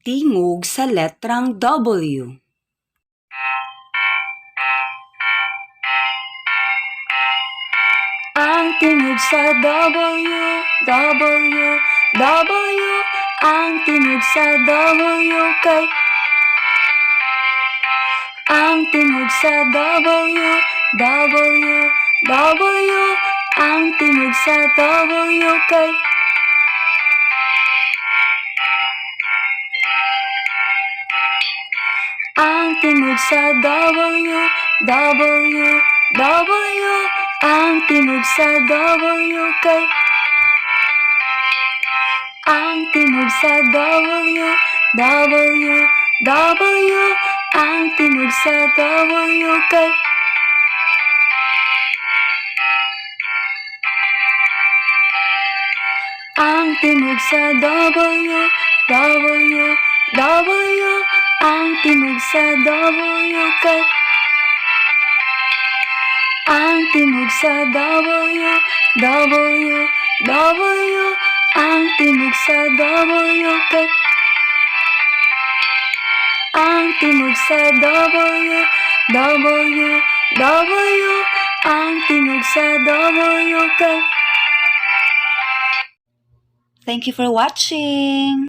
Tingog sa letrang W. Ang tingog sa W, W, W. Ang tingog sa W kay. Ang tingog sa W, W, W. Ang tingog sa W kay. Ang tingog sa W, W, W. Ang tingog sa W kay. Ang tingog sa W, W, W. Ang tingog sa W kay. Ang tingog sa W, W, W. Ang tingog sa W kay. Ang tingog sa W, W, W. Ang tingog sa W kay. Ang tingog sa W, W, W. Ang tingog sa W kay. Thank you for watching!